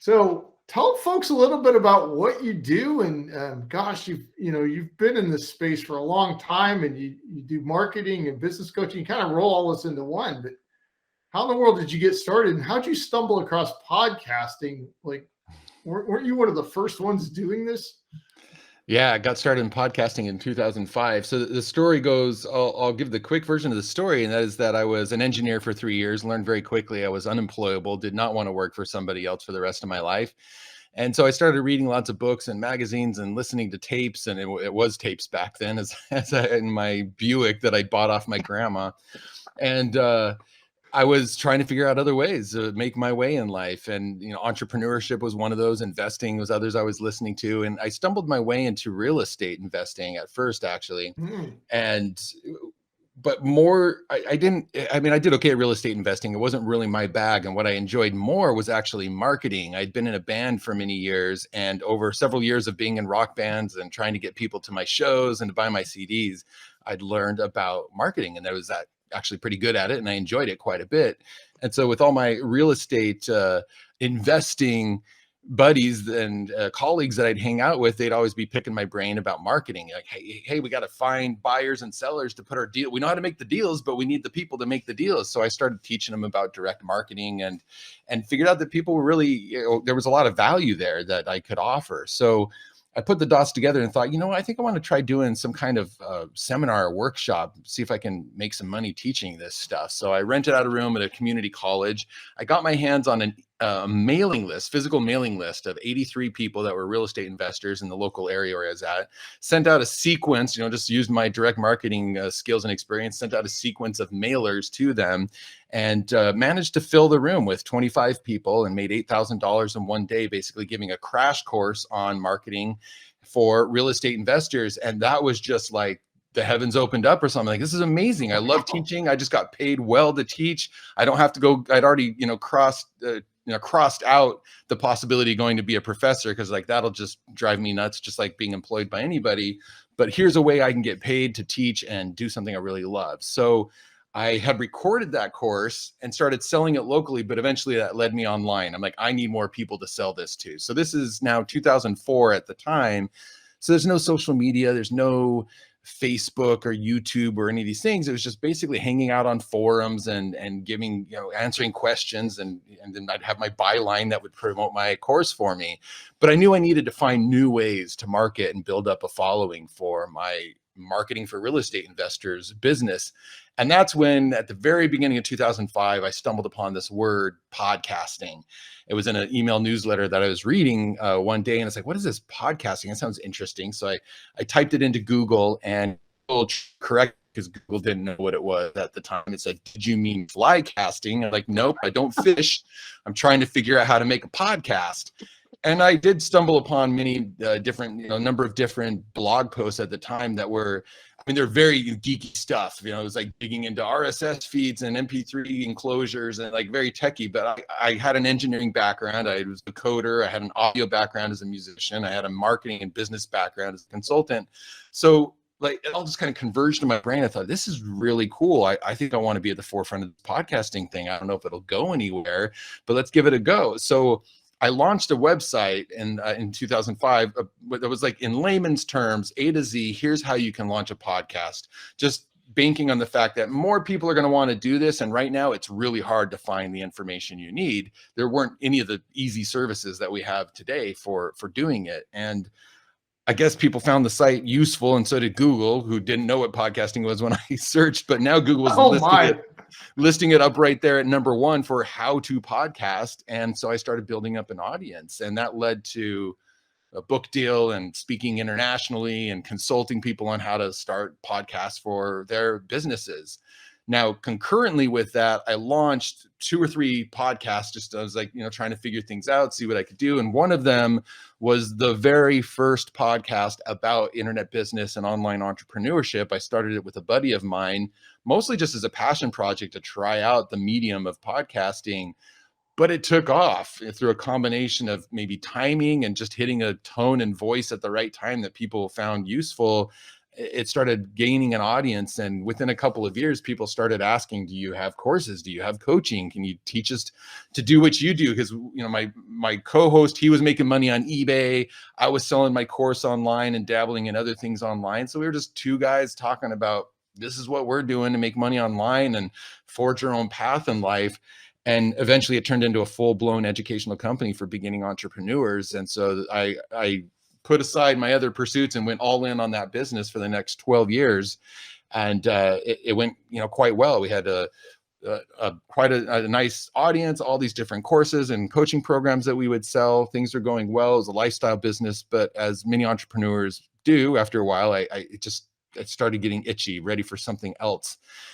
So tell folks a little bit about what you do, and gosh, you've been in this space for a long time, and you do marketing and business coaching. You kind of roll all this into one. But how in the world did you get started, and how did you stumble across podcasting? Like, weren't you one of the first ones doing this? Yeah, I got started in podcasting in 2005. So the story goes, I'll give the quick version of the story, and that is that I was an engineer for 3 years, learned very quickly I was unemployable, did not want to work for somebody else for the rest of my life. And so I started reading lots of books and magazines and listening to tapes, and it was tapes back then, in my Buick that I bought off my grandma. And I was trying to figure out other ways to make my way in life. And, entrepreneurship was one of those, investing was others I was listening to. And I stumbled my way into real estate investing at first, actually. Mm. And, but more, I didn't, I mean, I did okay at real estate investing. It wasn't really my bag. And what I enjoyed more was actually marketing. I'd been in a band for many years, and over several years of being in rock bands and trying to get people to my shows and to buy my CDs, I'd learned about marketing. And there was that actually pretty good at it, and I enjoyed it quite a bit. And so with all my real estate investing buddies and colleagues that I'd hang out with, they'd always be picking my brain about marketing. Like, hey, we got to find buyers and sellers to put our deal. We know how to make the deals, but we need the people to make the deals. So I started teaching them about direct marketing and figured out that people were really, there was a lot of value there that I could offer. So I put the dots together and thought, I think I want to try doing some kind of seminar or workshop, see if I can make some money teaching this stuff. So I rented out a room at a community college. I got my hands on a mailing list, physical mailing list of 83 people that were real estate investors in the local area where I was at. Sent out a sequence, just used my direct marketing skills and experience, sent out a sequence of mailers to them, and managed to fill the room with 25 people and made $8,000 in one day, basically giving a crash course on marketing for real estate investors. And that was just like the heavens opened up or something. Like, this is amazing. I love teaching. I just got paid well to teach. I don't have to go. I'd already, crossed out the possibility of going to be a professor, because like that'll just drive me nuts, just like being employed by anybody. But here's a way I can get paid to teach and do something I really love. So I had recorded that course and started selling it locally, but eventually that led me online. I'm like, I need more people to sell this to. So this is now 2004 at the time. So there's no social media, there's no Facebook or YouTube or any of these things. It was just basically hanging out on forums and giving, answering questions. And then I'd have my byline that would promote my course for me. But I knew I needed to find new ways to market and build up a following for my marketing for real estate investors business. And that's when, at the very beginning of 2005, I stumbled upon this word, podcasting. It was in an email newsletter that I was reading one day, and it's like, what is this podcasting? It sounds interesting. So I typed it into Google, and Google correct, because Google didn't know what it was at the time. It said, did you mean fly casting? I'm like, nope, I don't fish. I'm trying to figure out how to make a podcast. And I did stumble upon many different, number of different blog posts at the time that were, they're very geeky stuff. It was like digging into RSS feeds and MP3 enclosures and like very techie. But I had an engineering background. I was a coder. I had an audio background as a musician. I had a marketing and business background as a consultant. So like it all just kind of converged in my brain. I thought, this is really cool. I think I want to be at the forefront of the podcasting thing. I don't know if it'll go anywhere, but let's give it a go. So I launched a website in 2005 that was like, in layman's terms, A to Z, here's how you can launch a podcast. Just banking on the fact that more people are going to want to do this. And right now it's really hard to find the information you need. There weren't any of the easy services that we have today for doing it. And I guess people found the site useful, and so did Google, who didn't know what podcasting was when I searched, but now Google is listing it up right there at number one for how to podcast. And so I started building up an audience, and that led to a book deal and speaking internationally and consulting people on how to start podcasts for their businesses. Now, concurrently with that, I launched 2 or 3 podcasts. Just I was like, trying to figure things out, see what I could do. And one of them was the very first podcast about internet business and online entrepreneurship. I started it with a buddy of mine, mostly just as a passion project to try out the medium of podcasting. But it took off through a combination of maybe timing and just hitting a tone and voice at the right time that people found useful. it started gaining an audience. And within a couple of years, people started asking, do you have courses? Do you have coaching? Can you teach us to do what you do? Because, you know, my co-host, he was making money on eBay. I was selling my course online and dabbling in other things online. So we were just two guys talking about, this is what we're doing to make money online and forge our own path in life. And eventually it turned into a full-blown educational company for beginning entrepreneurs. And so I put aside my other pursuits and went all in on that business for the next 12 years. And it went, you know, quite well. We had quite a nice audience, all these different courses and coaching programs that we would sell. Things are going well. It was a lifestyle business, but as many entrepreneurs do, after a while, it started getting itchy, ready for something else.